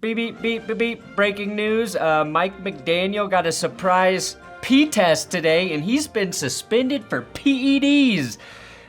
Beep, beep, beep, beep, beep. Breaking news. Mike McDaniel got a surprise P-test today, and he's been suspended for PEDs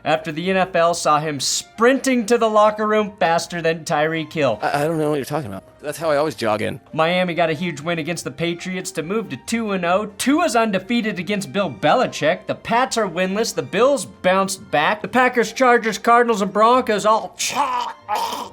after the NFL saw him sprinting to the locker room faster than Tyreek Hill. I don't know what you're talking about. That's how I always jog in. Miami got a huge win against the Patriots to move to 2-0. Tua's undefeated against Bill Belichick. The Pats are winless. The Bills bounced back. The Packers, Chargers, Cardinals, and Broncos all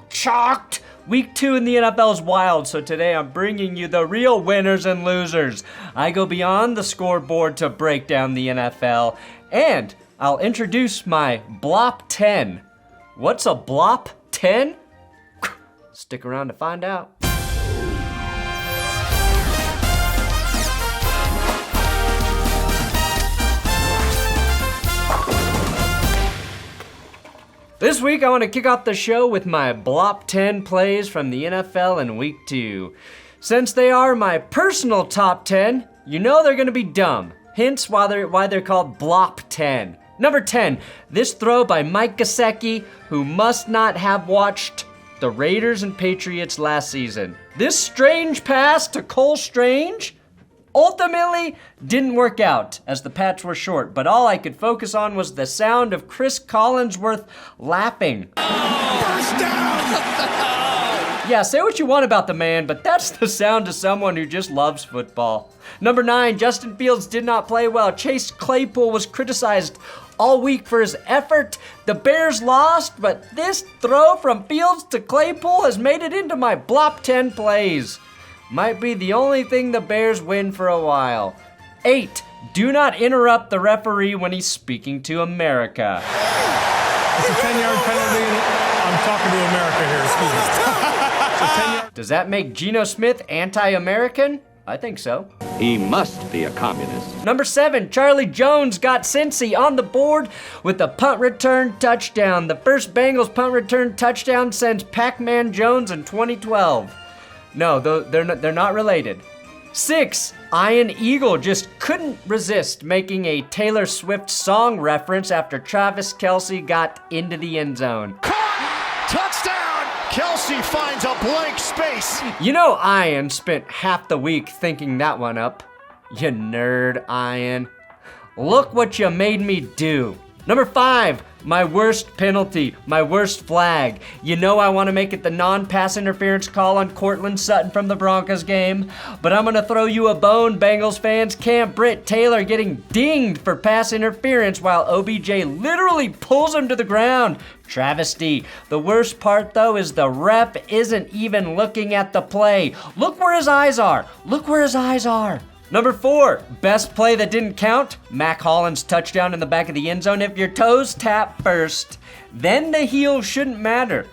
chalked. Week 2 in the NFL is wild, so today I'm bringing you the real winners and losers. I go beyond the scoreboard to break down the NFL, and I'll introduce my Blop 10. What's a Blop 10? Stick around to find out. This week, I want to kick off the show with my Blop 10 plays from the NFL in Week 2. Since they are my personal top 10, you know they're going to be dumb. Hence why they're called Blop 10. Number 10, this throw by Mike Gesicki, who must not have watched the Raiders and Patriots last season. This strange pass to Cole Strange ultimately didn't work out, as the Pats were short, but all I could focus on was the sound of Chris Collinsworth laughing. First down! Yeah, say what you want about the man, but that's the sound of someone who just loves football. Number 9, Justin Fields did not play well. Chase Claypool was criticized all week for his effort. The Bears lost, but this throw from Fields to Claypool has made it into my Blop 10 plays. Might be the only thing the Bears win for a while. 8, do not interrupt the referee when he's speaking to America. It's a 10-yard penalty. I'm talking to America here, excuse me. Does that make Geno Smith anti-American? I think so. He must be a communist. Number 7, Charlie Jones got Cincy on the board with a punt return touchdown. The first Bengals punt return touchdown since Pac-Man Jones in 2012. No, they're not related. 6, Ian Eagle just couldn't resist making a Taylor Swift song reference after Travis Kelce got into the end zone. Touchdown! Kelce finds a blank space. You know Ian spent half the week thinking that one up. You nerd, Ian. Look what you made me do. Number 5, my worst penalty, my worst flag. You know I want to make it the non-pass interference call on Cortland Sutton from the Broncos game, but I'm going to throw you a bone, Bengals fans. Can't Britt Taylor getting dinged for pass interference while OBJ literally pulls him to the ground. Travesty. The worst part, though, is the ref isn't even looking at the play. Look where his eyes are. Look where his eyes are. Number 4, best play that didn't count, Mac Hollins' touchdown in the back of the end zone. If your toes tap first, then the heel shouldn't matter.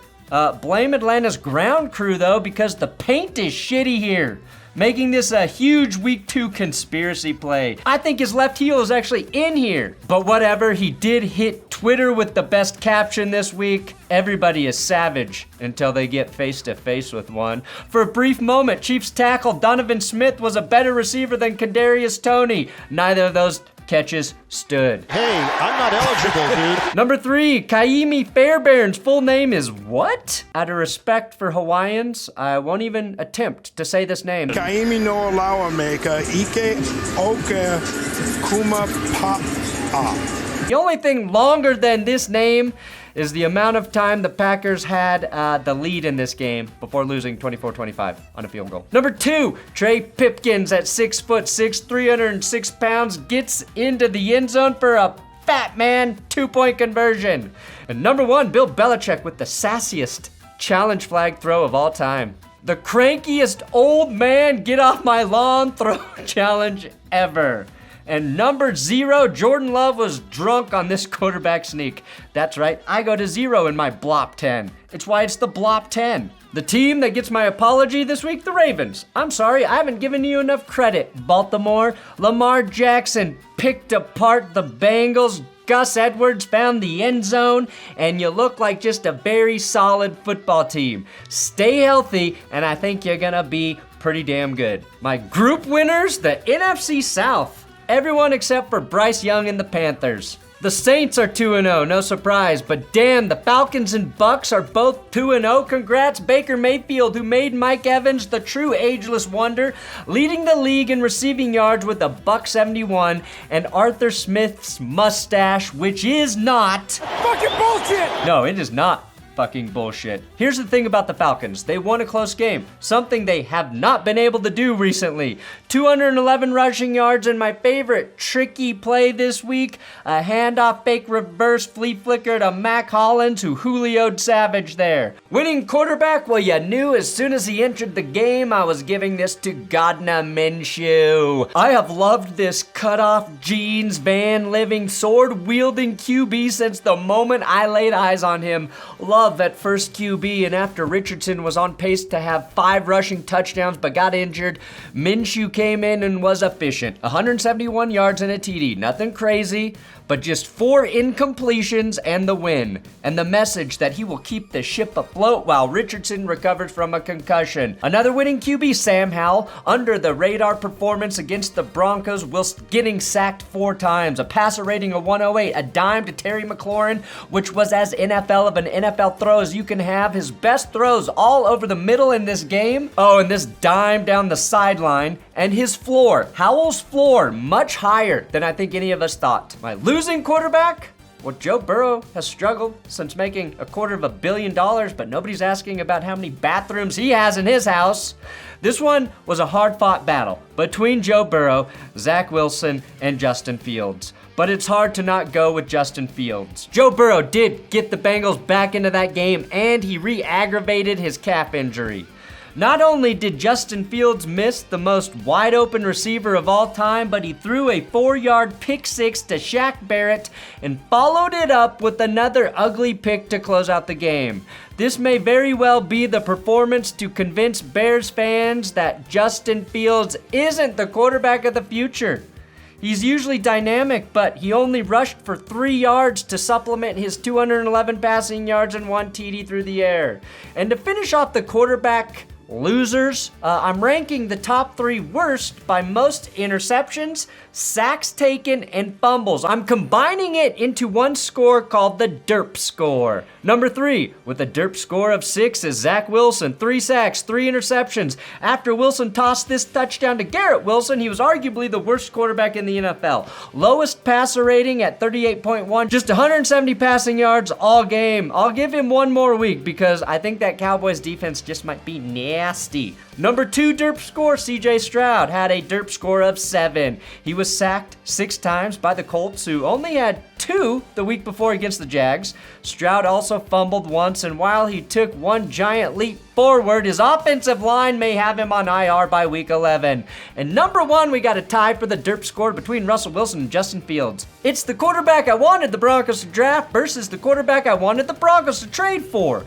Blame Atlanta's ground crew, though, because the paint is shitty here, making this a huge Week 2 conspiracy play. I think his left heel is actually in here. But whatever, he did hit Twitter with the best caption this week. Everybody is savage until they get face to face with one. For a brief moment, Chiefs tackle Donovan Smith was a better receiver than Kadarius Toney. Neither of those catches stood. Hey, I'm not eligible, dude. Number 3, Kaimi Fairbairn's full name is what? Out of respect for Hawaiians, I won't even attempt to say this name. Kaimi no Lauameka, Ike Oke Kuma Pa'a. The only thing longer than this name is the amount of time the Packers had the lead in this game before losing 24-25 on a field goal. Number 2, Trey Pipkins at 6'6", 306 pounds, gets into the end zone for a fat man 2-point conversion. And number 1, Bill Belichick with the sassiest challenge flag throw of all time. The crankiest old man get off my lawn throw challenge ever. And number 0, Jordan Love was drunk on this quarterback sneak. That's right, I go to 0 in my Blop 10. It's why it's the Blop 10. The team that gets my apology this week, the Ravens. I'm sorry, I haven't given you enough credit. Baltimore, Lamar Jackson picked apart the Bengals. Gus Edwards found the end zone, and you look like just a very solid football team. Stay healthy, and I think you're gonna be pretty damn good. My group winners, the NFC South. Everyone except for Bryce Young and the Panthers. The Saints are 2-0, no surprise, but damn, the Falcons and Bucks are both 2-0. Congrats, Baker Mayfield, who made Mike Evans the true ageless wonder, leading the league in receiving yards with a $171, and Arthur Smith's mustache, which is not Fucking bullshit! No, it is not fucking bullshit. Here's the thing about the Falcons. They won a close game, something they have not been able to do recently. 211 rushing yards, and my favorite tricky play this week, a handoff fake reverse flea flicker to Mac Hollins, who Julio'd Savage there. Winning quarterback? Well, you knew as soon as he entered the game, I was giving this to Gardner Minshew. I have loved this cut-off jeans, van-living, sword-wielding QB since the moment I laid eyes on him. Love at first QB, and after Richardson was on pace to have 5 rushing touchdowns but got injured, Minshew came in and was efficient. 171 yards and a TD. Nothing crazy, but just 4 incompletions and the win. And the message that he will keep the ship afloat while Richardson recovers from a concussion. Another winning QB, Sam Howell, under the radar performance against the Broncos whilst getting sacked 4 times. A passer rating of 108, a dime to Terry McLaurin, which was as NFL of an NFL throw as you can have. His best throws all over the middle in this game. Oh, and this dime down the sideline. And his floor, Howell's floor, much higher than I think any of us thought. My losing quarterback? Well, Joe Burrow has struggled since making $250 million, but nobody's asking about how many bathrooms he has in his house. This one was a hard-fought battle between Joe Burrow, Zach Wilson, and Justin Fields. But it's hard to not go with Justin Fields. Joe Burrow did get the Bengals back into that game, and he re-aggravated his calf injury. Not only did Justin Fields miss the most wide-open receiver of all time, but he threw a 4-yard pick six to Shaq Barrett and followed it up with another ugly pick to close out the game. This may very well be the performance to convince Bears fans that Justin Fields isn't the quarterback of the future. He's usually dynamic, but he only rushed for 3 yards to supplement his 211 passing yards and 1 TD through the air. And to finish off the quarterback losers, I'm ranking the top 3 worst by most interceptions, sacks taken, and fumbles. I'm combining it into one score called the Derp score. Number 3, with a Derp score of 6, is Zach Wilson. 3 sacks, 3 interceptions. After Wilson tossed this touchdown to Garrett Wilson, he was arguably the worst quarterback in the NFL. Lowest passer rating at 38.1, just 170 passing yards all game. I'll give him one more week because I think that Cowboys defense just might be nasty. Number 2 Derp score, CJ Stroud had a Derp score of 7. He was sacked 6 times by the Colts, who only had 2 the week before against the Jags. Stroud also fumbled once, and while he took one giant leap forward, his offensive line may have him on IR by week 11. And number 1, we got a tie for the Derp score between Russell Wilson and Justin Fields. It's the quarterback I wanted the Broncos to draft versus the quarterback I wanted the Broncos to trade for.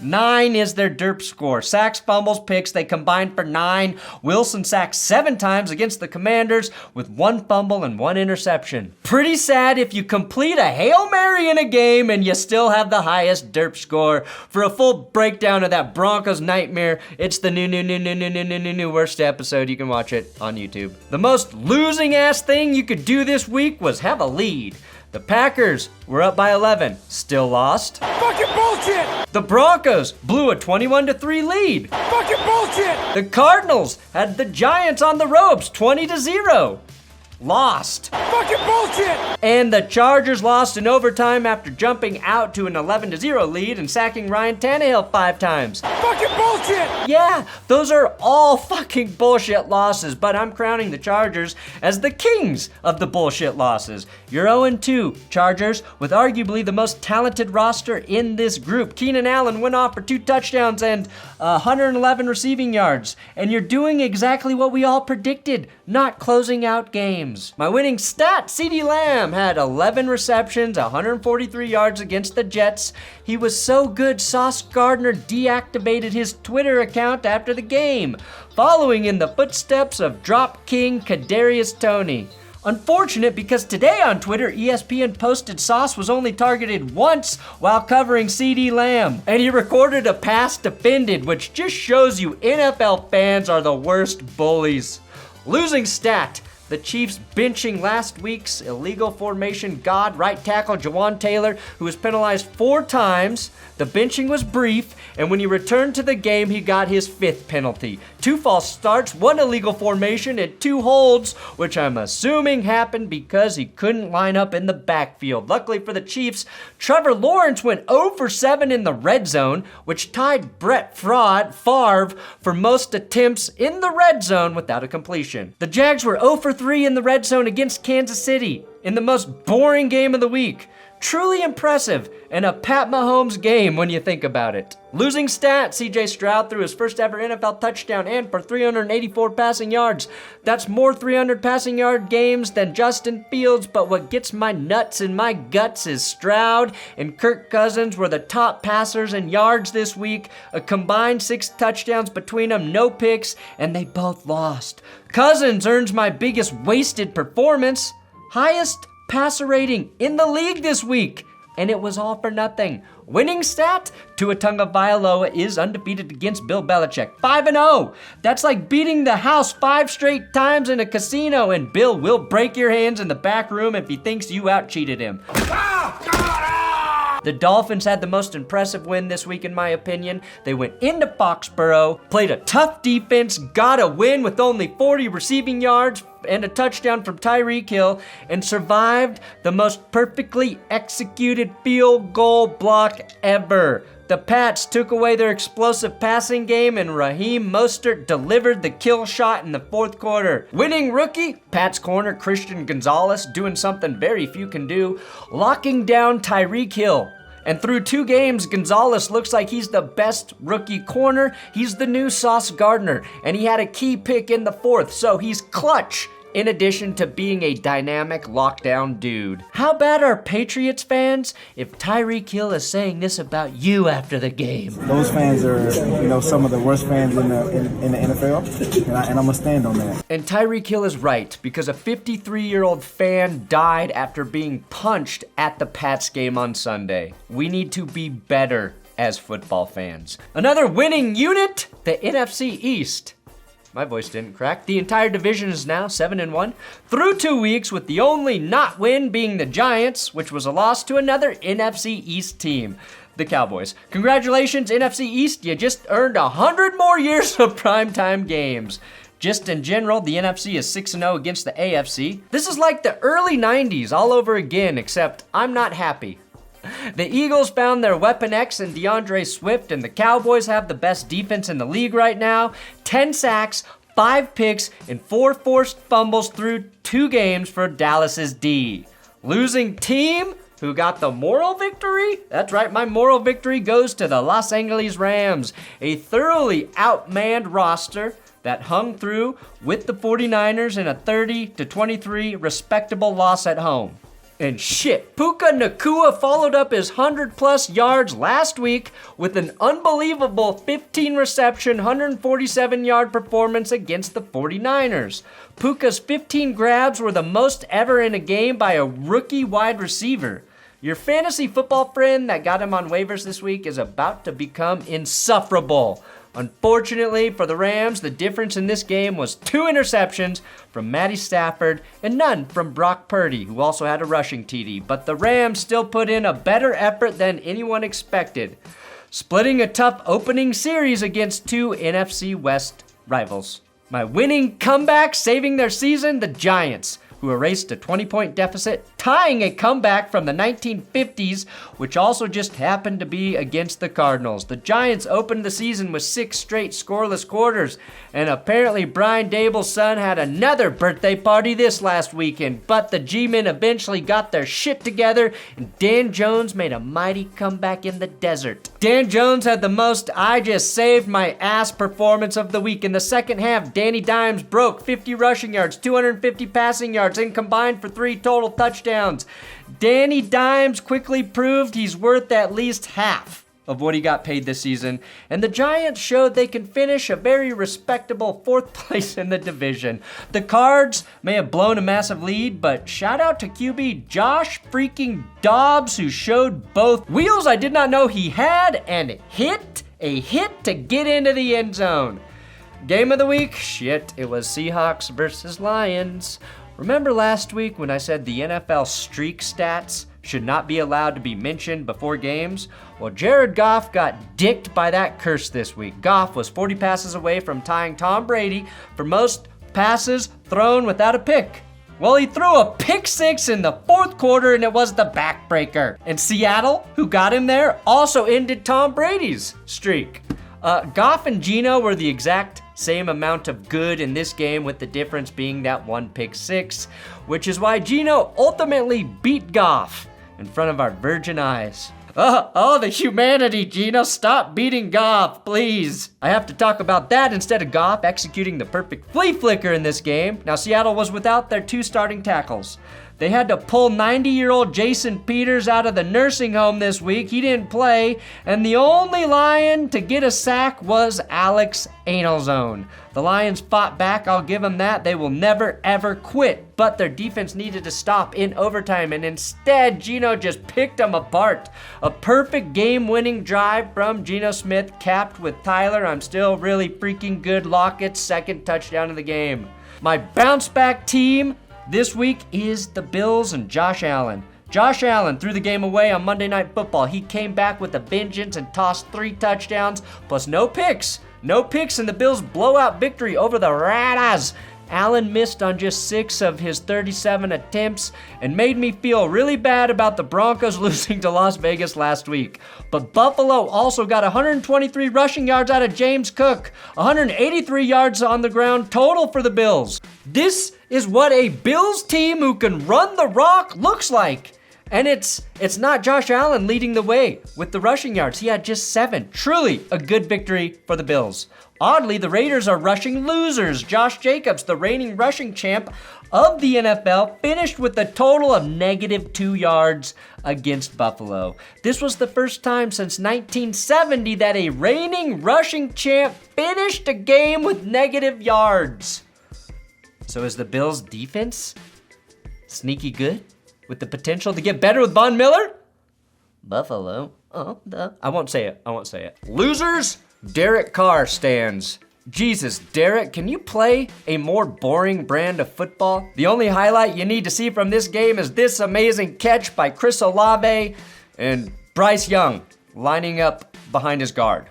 9 is their Derp score. Sacks, fumbles, picks, they combined for 9. Wilson sacked 7 times against the Commanders with 1 fumble and 1 interception. Pretty sad if you complete a Hail Mary in a game and you still have the highest Derp score. For a full breakdown of that Broncos nightmare, it's the new worst episode. You can watch it on YouTube. The most losing ass thing you could do this week was have a lead. The Packers were up by 11, still lost. Fucking bullshit! The Broncos blew a 21-3 lead. Fucking bullshit! The Cardinals had the Giants on the ropes, 20-0. Lost. Fucking bullshit! And the Chargers lost in overtime after jumping out to an 11-0 lead and sacking Ryan Tannehill 5 times. Fucking bullshit! Yeah, those are all fucking bullshit losses, but I'm crowning the Chargers as the kings of the bullshit losses. You're 0-2, Chargers, with arguably the most talented roster in this group. Keenan Allen went off for 2 touchdowns and 111 receiving yards. And you're doing exactly what we all predicted, not closing out games. My winning stat, CeeDee Lamb had 11 receptions, 143 yards against the Jets. He was so good, Sauce Gardner deactivated his Twitter account after the game, following in the footsteps of Drop King Kadarius Toney. Unfortunate because today on Twitter, ESPN posted Sauce was only targeted once while covering CeeDee Lamb, and he recorded a pass defended, which just shows you NFL fans are the worst bullies. Losing stat, The Chiefs benching last week's illegal formation god, right tackle Jawan Taylor, who was penalized 4 times. The benching was brief, and when he returned to the game, he got his 5th penalty. 2 false starts, 1 illegal formation, and 2 holds, which I'm assuming happened because he couldn't line up in the backfield. Luckily for the Chiefs, Trevor Lawrence went 0 for 7 in the red zone, which tied Brett Favre for most attempts in the red zone without a completion. The Jags were 0 for 3 in the red zone against Kansas City in the most boring game of the week. Truly impressive and a Pat Mahomes game when you think about it. Losing stat, CJ Stroud threw his first ever NFL touchdown and for 384 passing yards. That's more 300 passing yard games than Justin Fields, but what gets my nuts and my guts is Stroud and Kirk Cousins were the top passers in yards this week. A combined 6 touchdowns between them, no picks, and they both lost. Cousins earns my biggest wasted performance, highest passer rating in the league this week, and it was all for nothing. Winning stat, Tua Tagovailoa is undefeated against Bill Belichick, 5-0. That's like beating the house 5 straight times in a casino, and Bill will break your hands in the back room if he thinks you out-cheated him. The Dolphins had the most impressive win this week in my opinion. They went into Foxborough, played a tough defense, got a win with only 40 receiving yards and a touchdown from Tyreek Hill, and survived the most perfectly executed field goal block ever. The Pats took away their explosive passing game, and Raheem Mostert delivered the kill shot in the 4th quarter. Winning rookie, Pats corner Christian Gonzalez doing something very few can do, locking down Tyreek Hill. And through 2 games, Gonzalez looks like he's the best rookie corner. He's the new Sauce Gardner, and he had a key pick in the 4th, so he's clutch, in addition to being a dynamic lockdown dude. How bad are Patriots fans if Tyreek Hill is saying this about you after the game? Those fans are, some of the worst fans in the NFL, and I'm going to stand on that. And Tyreek Hill is right, because a 53-year-old fan died after being punched at the Pats game on Sunday. We need to be better as football fans. Another winning unit, the NFC East. My voice didn't crack. The entire division is now 7-1 through 2 weeks, with the only not win being the Giants, which was a loss to another NFC East team, the Cowboys. Congratulations, NFC East. You just earned 100 more years of primetime games. Just in general, the NFC is 6-0 against the AFC. This is like the early 90s all over again, except I'm not happy. The Eagles found their Weapon X in DeAndre Swift, and the Cowboys have the best defense in the league right now. 10 sacks, 5 picks, and 4 forced fumbles through 2 games for Dallas's D. Losing team, who got the moral victory? That's right, my moral victory goes to the Los Angeles Rams, a thoroughly outmanned roster that hung through with the 49ers in a 30-23 respectable loss at home. And shit, Puka Nacua followed up his 100-plus yards last week with an unbelievable 15-reception, 147-yard performance against the 49ers. Puka's 15 grabs were the most ever in a game by a rookie wide receiver. Your fantasy football friend that got him on waivers this week is about to become insufferable. Unfortunately for the Rams, the difference in this game was 2 interceptions from Matty Stafford and none from Brock Purdy, who also had a rushing TD. But the Rams still put in a better effort than anyone expected, splitting a tough opening series against 2 NFC West rivals. My winning comeback saving their season, the Giants, who erased a 20-point deficit, tying a comeback from the 1950s, which also just happened to be against the Cardinals. The Giants opened the season with 6 straight scoreless quarters, and apparently Brian Dable's son had another birthday party this last weekend, but the G-men eventually got their shit together, and Dan Jones made a mighty comeback in the desert. Dan Jones had the most I just saved my ass performance of the week. In the second half, Danny Dimes broke 50 rushing yards, 250 passing yards, and combined for 3 total touchdowns. Danny Dimes quickly proved he's worth at least half of what he got paid this season, and the Giants showed they can finish a very respectable 4th place in the division. The Cards may have blown a massive lead, but shout out to QB Josh freaking Dobbs, who showed both wheels I did not know he had and hit a hit to get into the end zone. Game of the week? Shit, it was Seahawks versus Lions. Remember last week when I said the NFL streak stats should not be allowed to be mentioned before games? Well, Jared Goff got dicked by that curse this week. Goff was 40 passes away from tying Tom Brady for most passes thrown without a pick. Well, he threw a pick six in the fourth quarter, and it was the backbreaker. And Seattle, who got him there, also ended Tom Brady's streak. Goff and Geno were the exact same amount of good in this game, with the difference being that one pick six, which is why Geno ultimately beat Goff in front of our virgin eyes. Oh, the humanity, Geno. Stop beating Goff, please. I have to talk about that instead of Goff executing the perfect flea flicker in this game. Now, Seattle was without their 2 starting tackles. They had to pull 90-year-old Jason Peters out of the nursing home this week. He didn't play, and the only Lion to get a sack was Alex Anelzone. The Lions fought back, I'll give them that. They will never, ever quit, but their defense needed to stop in overtime, and instead, Geno just picked them apart. A perfect game-winning drive from Geno Smith, capped with Tyler, I'm still really freaking good, Lockett's second touchdown of the game. My bounce-back team this week is the Bills and Josh Allen. Josh Allen threw the game away on Monday Night Football. He came back with a vengeance and tossed 3 touchdowns, plus no picks. No picks in the Bills' blowout victory over the Raiders. Allen missed on just 6 of his 37 attempts and made me feel really bad about the Broncos losing to Las Vegas last week. But Buffalo also got 123 rushing yards out of James Cook, 183 yards on the ground total for the Bills. This is what a Bills team who can run the rock looks like. And it's not Josh Allen leading the way with the rushing yards. He had just 7. Truly a good victory for the Bills. Oddly, the Raiders are rushing losers. Josh Jacobs, the reigning rushing champ of the NFL, finished with a total of -2 yards against Buffalo. This was the first time since 1970 that a reigning rushing champ finished a game with negative yards. So is the Bills' defense sneaky good, with the potential to get better with Von Miller? Buffalo. I won't say it. Losers, Derek Carr stands. Jesus, Derek, can you play a more boring brand of football? The only highlight you need to see from this game is this amazing catch by Chris Olave and Bryce Young lining up behind his guard,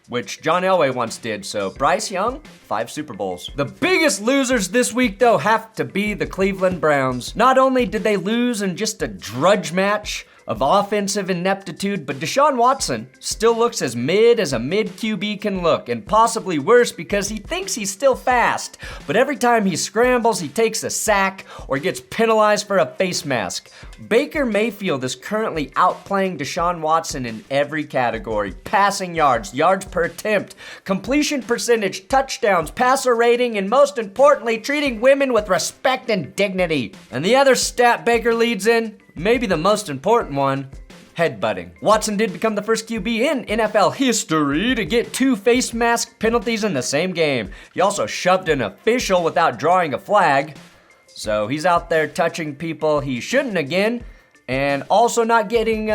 which John Elway once did. So Bryce Young, 5 Super Bowls. The biggest losers this week, though, have to be the Cleveland Browns. Not only did they lose in just a drudge match of offensive ineptitude, but Deshaun Watson still looks as mid as a mid QB can look, and possibly worse because he thinks he's still fast. But every time he scrambles, he takes a sack or gets penalized for a face mask. Baker Mayfield is currently outplaying Deshaun Watson in every category: passing yards, yards per attempt, completion percentage, touchdowns, passer rating, and most importantly, treating women with respect and dignity. And the other stat Baker leads in, maybe the most important one, headbutting. Watson did become the first QB in NFL history to get 2 face mask penalties in the same game. He also shoved an official without drawing a flag. So he's out there touching people he shouldn't again, and also not getting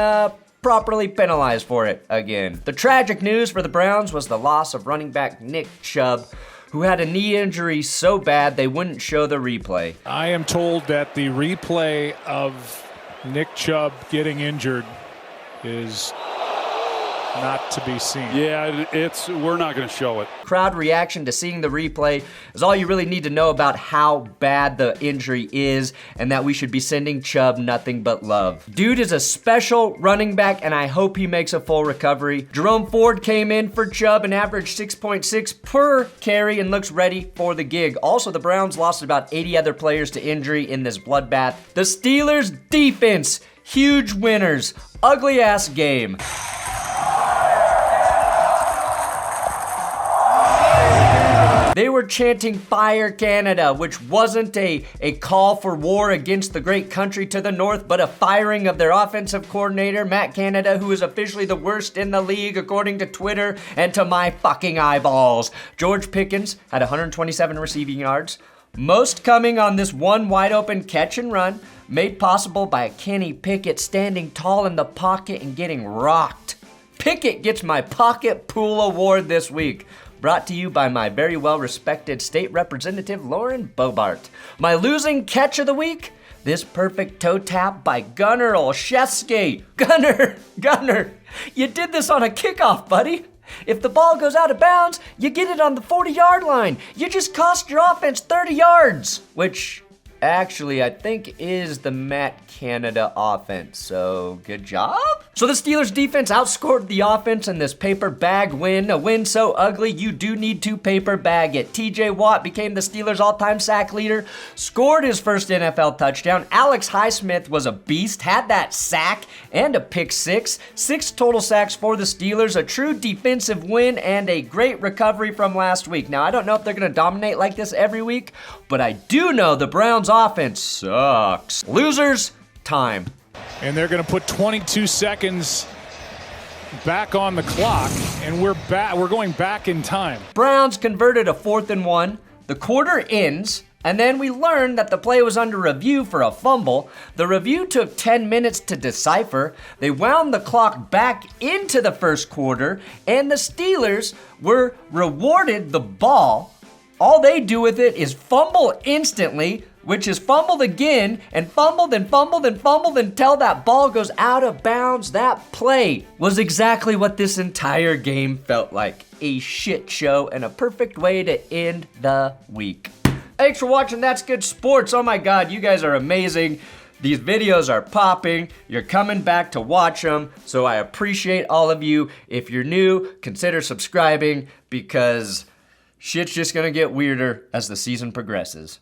properly penalized for it again. The tragic news for the Browns was the loss of running back Nick Chubb, who had a knee injury so bad they wouldn't show the replay. I am told that the replay of Nick Chubb getting injured is not to be seen. Yeah, we're not going to show it. Crowd reaction to seeing the replay is all you really need to know about how bad the injury is, and that we should be sending Chubb nothing but love. Dude is a special running back, and I hope he makes a full recovery. Jerome Ford came in for Chubb and averaged 6.6 per carry and looks ready for the gig. Also, the Browns lost about 80 other players to injury in this bloodbath. The Steelers' defense, huge winners. Ugly ass game. They were chanting Fire Canada, which wasn't a call for war against the great country to the north, but a firing of their offensive coordinator, Matt Canada, who is officially the worst in the league according to Twitter and to my fucking eyeballs. George Pickens had 127 receiving yards, most coming on this one wide open catch and run, made possible by Kenny Pickett standing tall in the pocket and getting rocked. Pickett gets my Pocket Pool Award this week. brought to you by my very well-respected state representative, Lauren Bobart. My losing catch of the week? This perfect toe tap by Gunnar Olszewski. Gunnar, you did this on a kickoff, buddy. If the ball goes out of bounds, you get it on the 40-yard line. You just cost your offense 30 yards, which actually I think is the Matt Canada offense, so good job. So the Steelers defense outscored the offense in this paper bag win, a win so ugly you do need to paper bag it. TJ Watt became the Steelers all-time sack leader, scored his first NFL touchdown. Alex Highsmith was a beast, had that sack and a pick six. 6 total sacks for the Steelers, a true defensive win and a great recovery from last week. Now I don't know if they're gonna dominate like this every week, but I do know the Browns offense sucks. Losers, time. And they're going to put 22 seconds back on the clock, and we're going back in time. Browns converted a 4th and 1. The quarter ends, and then we learned that the play was under review for a fumble. The review took 10 minutes to decipher. They wound the clock back into the first quarter, and the Steelers were rewarded the ball. All they do with it is fumble instantly, which is fumbled again, and fumbled and fumbled and fumbled until that ball goes out of bounds. That play was exactly what this entire game felt like. A shit show and a perfect way to end the week. Thanks for watching That's Good Sports. Oh my God, you guys are amazing. These videos are popping. You're coming back to watch them, so I appreciate all of you. If you're new, consider subscribing because shit's just gonna get weirder as the season progresses.